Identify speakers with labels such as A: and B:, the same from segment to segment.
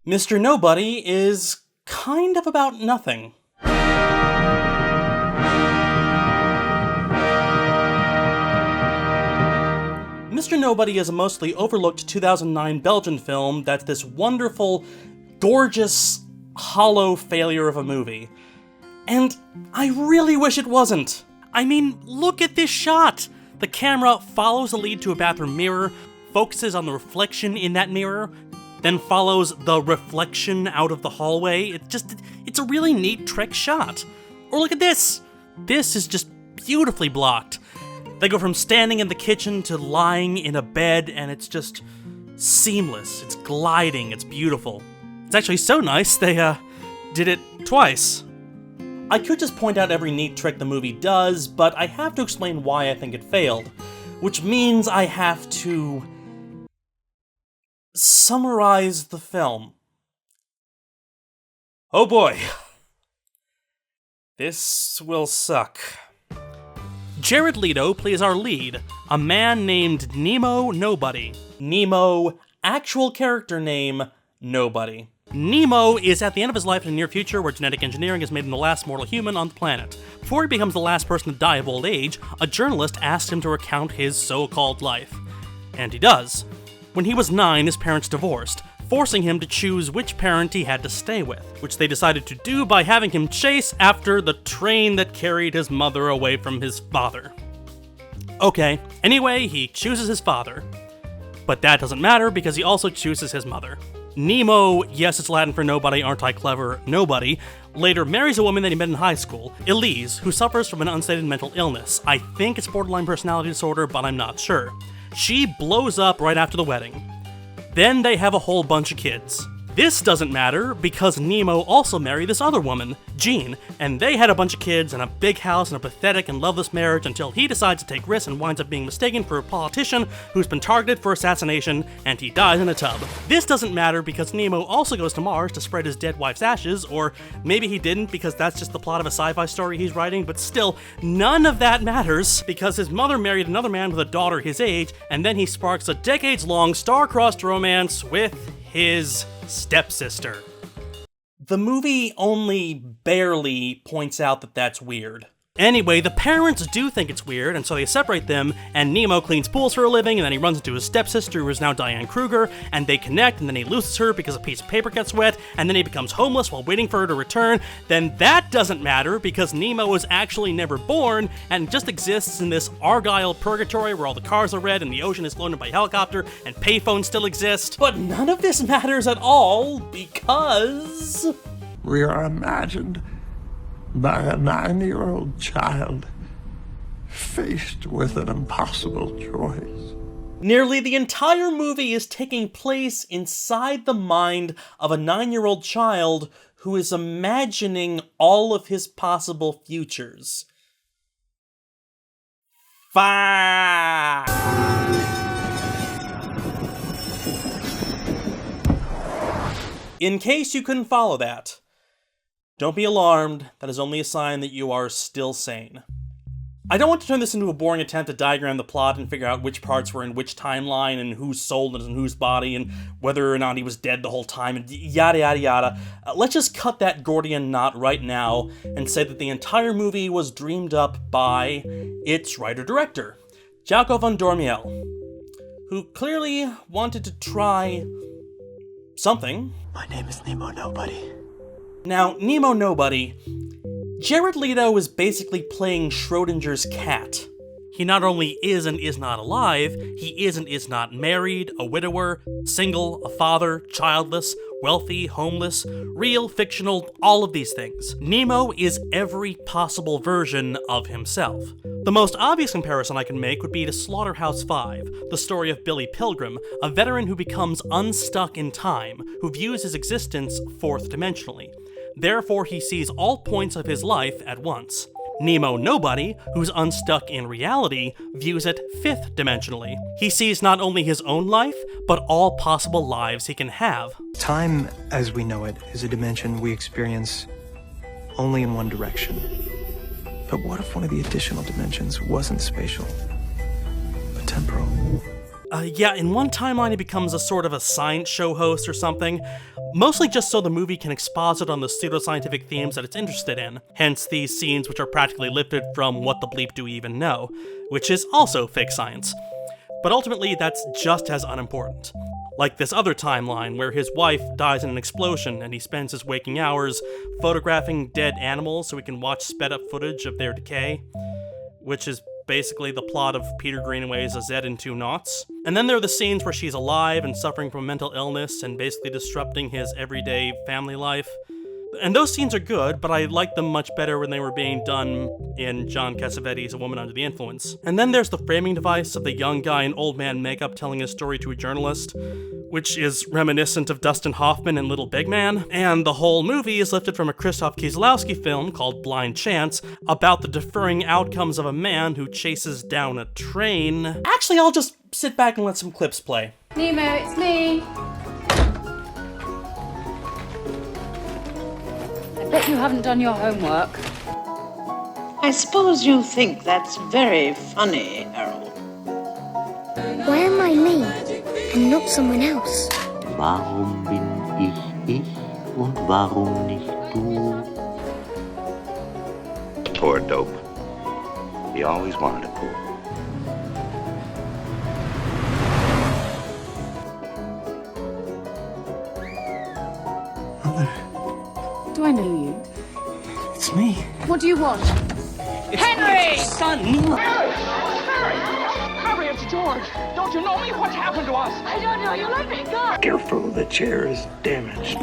A: Mr. Nobody is kind of about nothing. Mr. Nobody is a mostly overlooked 2009 Belgian film that's this wonderful, gorgeous, hollow failure of a movie. And I really wish it wasn't. I mean, look at this shot! The camera follows the lead to a bathroom mirror, focuses on the reflection in that mirror, then follows the reflection out of the hallway. It's a really neat trick shot. Or look at this! This is just beautifully blocked. They go from standing in the kitchen to lying in a bed, and it's just seamless. It's gliding, it's beautiful. It's actually so nice, they, did it twice. I could just point out every neat trick the movie does, but I have to explain why I think it failed. Which means I have to summarize the film. Oh boy. This will suck. Jared Leto plays our lead, a man named Nemo Nobody. Nemo, actual character name, Nobody. Nemo is at the end of his life in the near future where genetic engineering has made him the last mortal human on the planet. Before he becomes the last person to die of old age, a journalist asks him to recount his so-called life. And he does. When he was 9, his parents divorced, forcing him to choose which parent he had to stay with, which they decided to do by having him chase after the train that carried his mother away from his father. Okay, anyway, he chooses his father. But that doesn't matter because he also chooses his mother. Nemo, yes, it's Latin for nobody, aren't I clever, nobody, later marries a woman that he met in high school, Elise, who suffers from an unstated mental illness. I think it's borderline personality disorder, but I'm not sure. She blows up right after the wedding. Then they have a whole bunch of kids. This doesn't matter because Nemo also married this other woman, Jean, and they had a bunch of kids and a big house and a pathetic and loveless marriage until he decides to take risks and winds up being mistaken for a politician who's been targeted for assassination, and he dies in a tub. This doesn't matter because Nemo also goes to Mars to spread his dead wife's ashes, or maybe he didn't because that's just the plot of a sci-fi story he's writing, but still, none of that matters because his mother married another man with a daughter his age, and then he sparks a decades-long star-crossed romance with his stepsister. The movie only barely points out that that's weird. Anyway, the parents do think it's weird, and so they separate them, and Nemo cleans pools for a living, and then he runs into his stepsister, who is now Diane Kruger, and they connect, and then he loses her because a piece of paper gets wet, and then he becomes homeless while waiting for her to return. Then that doesn't matter, because Nemo was actually never born, and just exists in this Argyle purgatory where all the cars are red, and the ocean is floated by helicopter, and payphones still exist. But none of this matters at all, because
B: we are imagined by a 9-year-old child faced with an impossible choice.
A: Nearly the entire movie is taking place inside the mind of a 9-year-old child who is imagining all of his possible futures. Fuck! In case you couldn't follow that, don't be alarmed, that is only a sign that you are still sane. I don't want to turn this into a boring attempt to diagram the plot and figure out which parts were in which timeline and whose soul is in whose body and whether or not he was dead the whole time and yada yada yada. Let's just cut that Gordian knot right now and say that the entire movie was dreamed up by its writer-director, Jaco van Dormiel, who clearly wanted to try something.
C: My name is Nemo Nobody.
A: Now, Nemo Nobody, Jared Leto is basically playing Schrodinger's cat. He not only is and is not alive, he is and is not married, a widower, single, a father, childless, wealthy, homeless, real, fictional, all of these things. Nemo is every possible version of himself. The most obvious comparison I can make would be to Slaughterhouse-Five, the story of Billy Pilgrim, a veteran who becomes unstuck in time, who views his existence fourth-dimensionally. Therefore, he sees all points of his life at once. Nemo Nobody, who's unstuck in reality, views it fifth-dimensionally. He sees not only his own life, but all possible lives he can have.
C: Time, as we know it, is a dimension we experience only in one direction. But what if one of the additional dimensions wasn't spatial, but temporal?
A: Yeah, in one timeline he becomes a sort of a science show host or something, mostly just so the movie can exposit on the pseudoscientific themes that it's interested in, hence these scenes which are practically lifted from What the Bleep Do We Even Know, which is also fake science. But ultimately, that's just as unimportant. Like this other timeline where his wife dies in an explosion and he spends his waking hours photographing dead animals so he can watch sped up footage of their decay, which is basically the plot of Peter Greenaway's A Zed in Two Knots. And then there are the scenes where she's alive and suffering from mental illness and basically disrupting his everyday family life. And those scenes are good, but I liked them much better when they were being done in John Cassavetes' A Woman Under the Influence. And then there's the framing device of the young guy in old man makeup telling his story to a journalist, which is reminiscent of Dustin Hoffman in Little Big Man. And the whole movie is lifted from a Krzysztof Kieslowski film called Blind Chance about the deferring outcomes of a man who chases down a train. Actually, I'll just sit back and let some clips play.
D: Nemo, it's me. I bet you haven't done your homework.
E: I suppose you think that's very funny, Harold.
F: Why am I me and not someone else?
G: Warum bin ich und warum nicht du? Poor dope. He always wanted a pool.
D: Do I know you?
C: It's me.
D: What do you want? Henry!
A: Son!
H: Harry, it's George. Don't you know me? What's happened to us?
D: I don't know. You let me go.
B: Careful, the chair is damaged.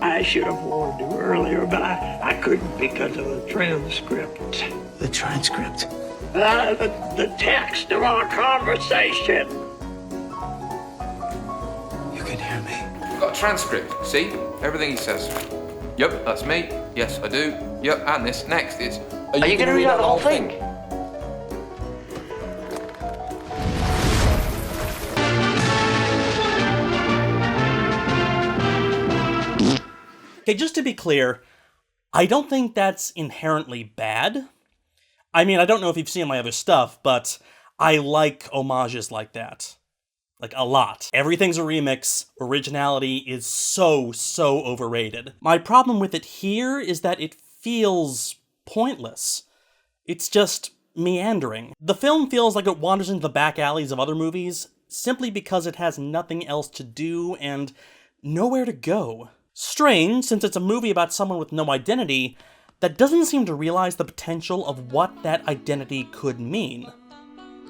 B: I should have warned you earlier, but I couldn't because of the transcript.
C: The transcript?
B: The text of our conversation.
C: You can hear me.
I: We've got a transcript, see? Everything he says. Yep, that's me. Yes, I do. Yep, and this next is...
G: Are you going to read out the whole thing?
A: Okay, just to be clear, I don't think that's inherently bad. I mean, I don't know if you've seen my other stuff, but I like homages like that. Like, a lot. Everything's a remix. Originality is so overrated. My problem with it here is that it feels pointless. It's just meandering. The film feels like it wanders into the back alleys of other movies simply because it has nothing else to do and nowhere to go. Strange, since it's a movie about someone with no identity that doesn't seem to realize the potential of what that identity could mean.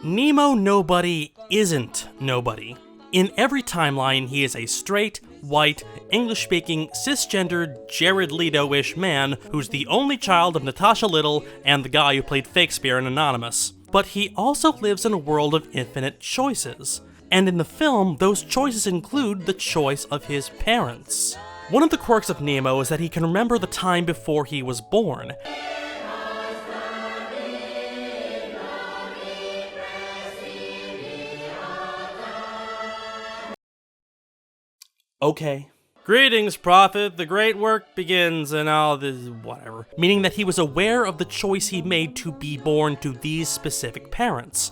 A: Nemo Nobody isn't nobody. In every timeline, he is a straight, white, English-speaking, cisgendered, Jared Leto-ish man who's the only child of Natasha Little and the guy who played Shakespeare in Anonymous. But he also lives in a world of infinite choices. And in the film, those choices include the choice of his parents. One of the quirks of Nemo is that he can remember the time before he was born. Okay. Greetings, Prophet, the great work begins, and all this, whatever. Meaning that he was aware of the choice he made to be born to these specific parents.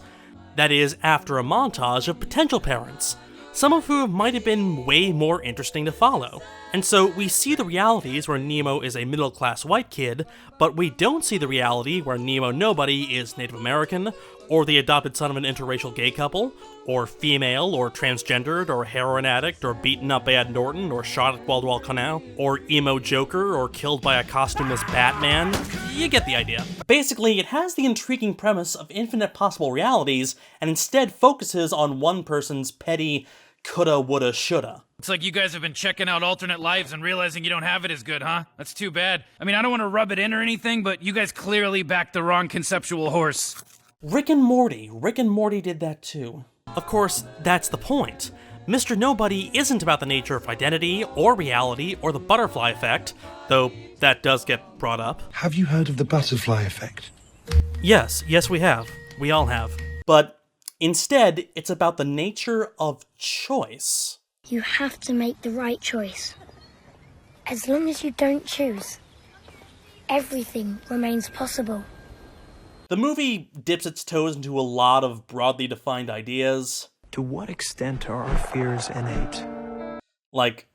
A: That is, after a montage of potential parents, some of whom might have been way more interesting to follow. And so we see the realities where Nemo is a middle-class white kid, but we don't see the reality where Nemo Nobody is Native American, or the adopted son of an interracial gay couple, or female, or transgendered, or heroin addict, or beaten up by Ed Norton, or shot at Guadalcanal, or emo Joker, or killed by a costumeless Batman. You get the idea. Basically, it has the intriguing premise of infinite possible realities, and instead focuses on one person's petty coulda, woulda, shoulda.
J: Looks like you guys have been checking out alternate lives and realizing you don't have it as good, huh? That's too bad. I mean, I don't want to rub it in or anything, but you guys clearly backed the wrong conceptual horse.
A: Rick and Morty did that too. Of course, that's the point. Mr. Nobody isn't about the nature of identity, or reality, or the butterfly effect, though that does get brought up.
C: Have you heard of the butterfly effect?
A: Yes, we have. We all have. But instead, it's about the nature of choice.
F: You have to make the right choice. As long as you don't choose, everything remains possible.
A: The movie dips its toes into a lot of broadly defined ideas.
C: To what extent are our fears innate?
A: Like,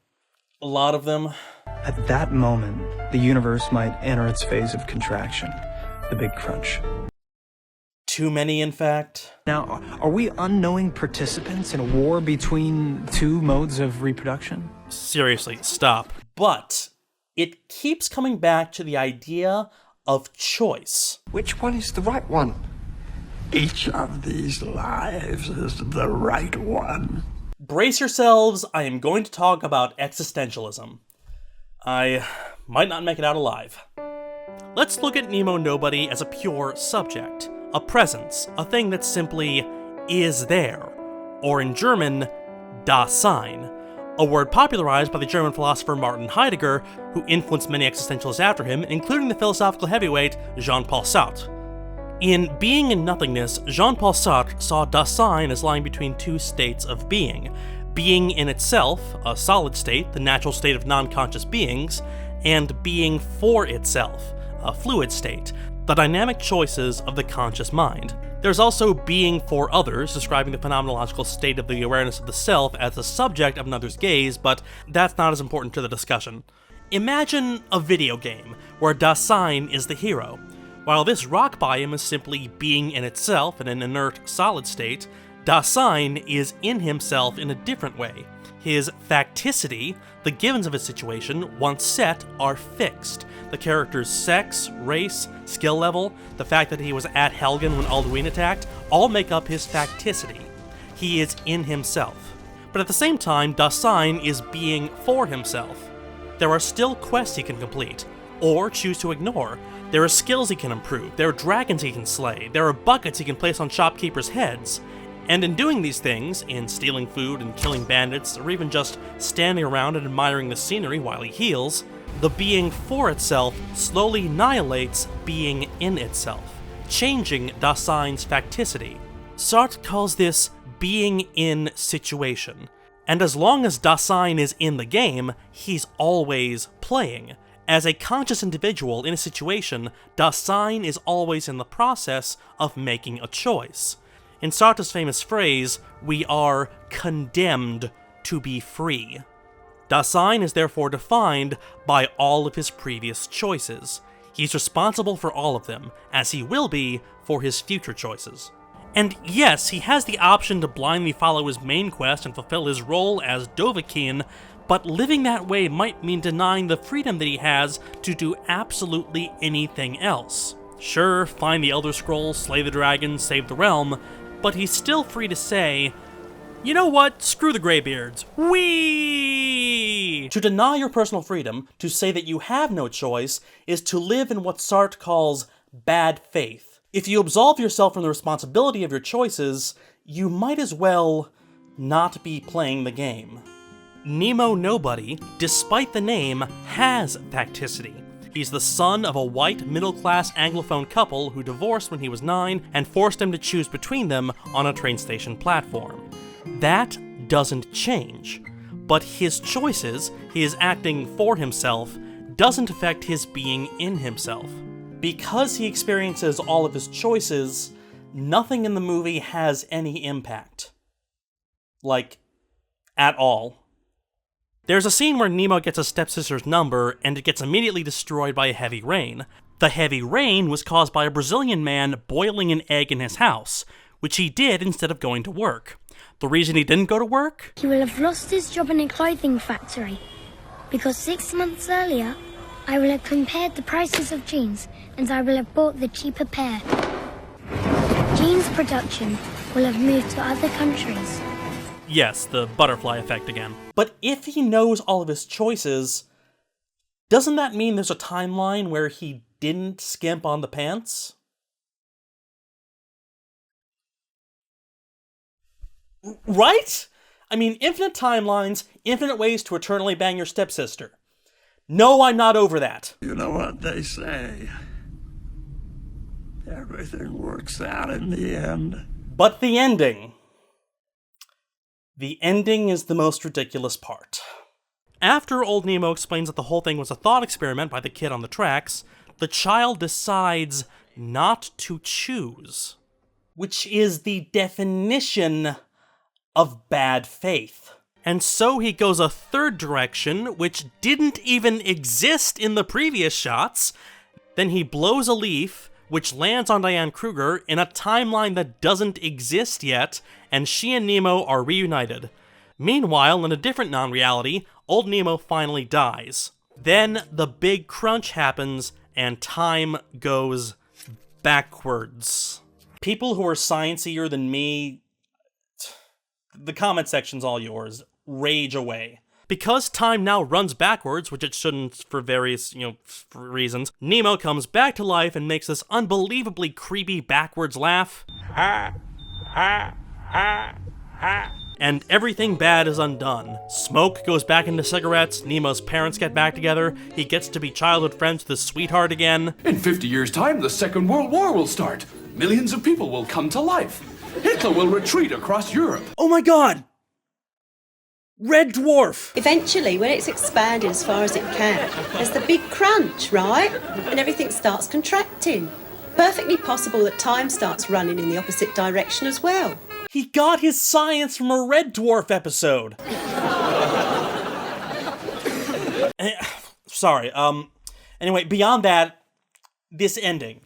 A: a lot of them.
C: At that moment, the universe might enter its phase of contraction, the big crunch.
A: Too many, in fact.
C: Now, are we unknowing participants in a war between two modes of reproduction?
A: Seriously, stop. But it keeps coming back to the idea of choice.
B: Which one is the right one? Each of these lives is the right one.
A: Brace yourselves, I am going to talk about existentialism. I might not make it out alive. Let's look at Nemo Nobody as a pure subject, a presence, a thing that simply is there, or in German, das Sein, a word popularized by the German philosopher Martin Heidegger, who influenced many existentialists after him, including the philosophical heavyweight Jean-Paul Sartre. In Being and Nothingness, Jean-Paul Sartre saw das Sein as lying between two states of being in itself, a solid state, the natural state of non-conscious beings, and being for itself, a fluid state, the dynamic choices of the conscious mind. There's also being for others, describing the phenomenological state of the awareness of the self as the subject of another's gaze, but that's not as important to the discussion. Imagine a video game where das Sein is the hero. While this rock biome is simply being in itself in an inert solid state, das Sein is in himself in a different way. His facticity, the givens of his situation, once set, are fixed. The character's sex, race, skill level, the fact that he was at Helgen when Alduin attacked, all make up his facticity. He is in himself. But at the same time, das Sein is being for himself. There are still quests he can complete, or choose to ignore. There are skills he can improve, there are dragons he can slay, there are buckets he can place on shopkeepers' heads. And in doing these things, in stealing food and killing bandits, or even just standing around and admiring the scenery while he heals, the being for itself slowly annihilates being in itself, changing das Sein's facticity. Sartre calls this being in situation, and as long as das Sein is in the game, he's always playing. As a conscious individual in a situation, das Sein is always in the process of making a choice. In Sartre's famous phrase, we are condemned to be free. Das Sein is therefore defined by all of his previous choices. He's responsible for all of them, as he will be for his future choices. And yes, he has the option to blindly follow his main quest and fulfill his role as Dovahkiin, but living that way might mean denying the freedom that he has to do absolutely anything else. Sure, find the Elder Scrolls, slay the dragon, save the realm, but he's still free to say, you know what, screw the Greybeards, whee! To deny your personal freedom, to say that you have no choice, is to live in what Sartre calls bad faith. If you absolve yourself from the responsibility of your choices, you might as well not be playing the game. Nemo Nobody, despite the name, has facticity. He's the son of a white, middle-class Anglophone couple who divorced when he was 9 and forced him to choose between them on a train station platform. That doesn't change. But his choices, his acting for himself, doesn't affect his being in himself. Because he experiences all of his choices, nothing in the movie has any impact. Like, at all. There's a scene where Nemo gets his stepsister's number, and it gets immediately destroyed by a heavy rain. The heavy rain was caused by a Brazilian man boiling an egg in his house, which he did instead of going to work. The reason he didn't go to work?
F: He will have lost his job in a clothing factory, because 6 months earlier, I will have compared the prices of jeans, and I will have bought the cheaper pair. Jeans production will have moved to other countries.
A: Yes, the butterfly effect again. But if he knows all of his choices, doesn't that mean there's a timeline where he didn't skimp on the pants? Right? I mean, infinite timelines, infinite ways to eternally bang your stepsister. No, I'm not over that.
B: You know what they say. Everything works out in the end.
A: But the ending. The ending is the most ridiculous part. After old Nemo explains that the whole thing was a thought experiment by the kid on the tracks, the child decides not to choose, which is the definition of bad faith. And so he goes a third direction, which didn't even exist in the previous shots. Then he blows a leaf, which lands on Diane Kruger in a timeline that doesn't exist yet, and she and Nemo are reunited. Meanwhile, in a different non-reality, old Nemo finally dies. Then the big crunch happens, and time goes backwards. People who are sciencier than me, the comment section's all yours. Rage away. Because time now runs backwards, which it shouldn't for various, for reasons, Nemo comes back to life and makes this unbelievably creepy backwards laugh. Ha, ha, ha, ha. And everything bad is undone. Smoke goes back into cigarettes, Nemo's parents get back together, he gets to be childhood friends with his sweetheart again.
K: In 50 years' time, the Second World War will start. Millions of people will come to life. Hitler will retreat across Europe.
A: Oh my god! Red dwarf!
L: Eventually, when it's expanded as far as it can, there's the big crunch, right? And everything starts contracting. Perfectly possible that time starts running in the opposite direction as well.
A: He got his science from a Red Dwarf episode. Sorry, anyway, beyond that, this ending.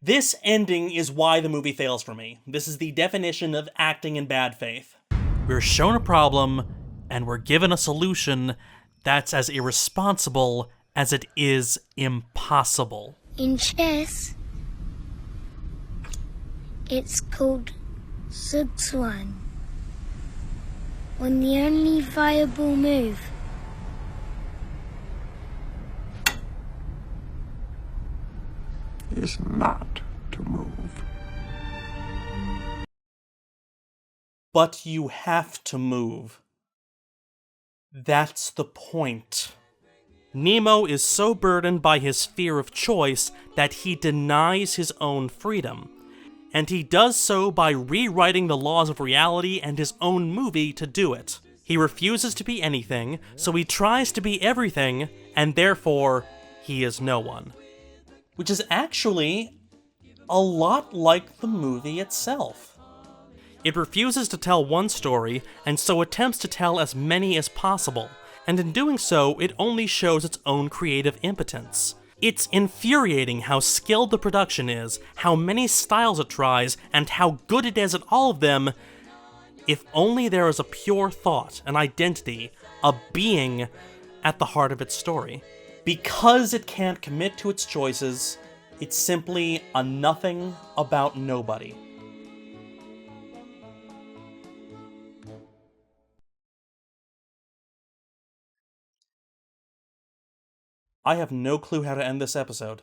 A: This ending is why the movie fails for me. This is the definition of acting in bad faith. We're shown a problem, and we're given a solution that's as irresponsible as it is impossible.
F: In chess, it's called Zugzwang, when the only viable move
B: is not to move.
A: But you have to move. That's the point. Nemo is so burdened by his fear of choice that he denies his own freedom. And he does so by rewriting the laws of reality and his own movie to do it. He refuses to be anything, so he tries to be everything, and therefore, he is no one. Which is actually a lot like the movie itself. It refuses to tell one story, and so attempts to tell as many as possible, and in doing so, it only shows its own creative impotence. It's infuriating how skilled the production is, how many styles it tries, and how good it is at all of them, if only there is a pure thought, an identity, a being at the heart of its story. Because it can't commit to its choices, it's simply a nothing about nobody. I have no clue how to end this episode.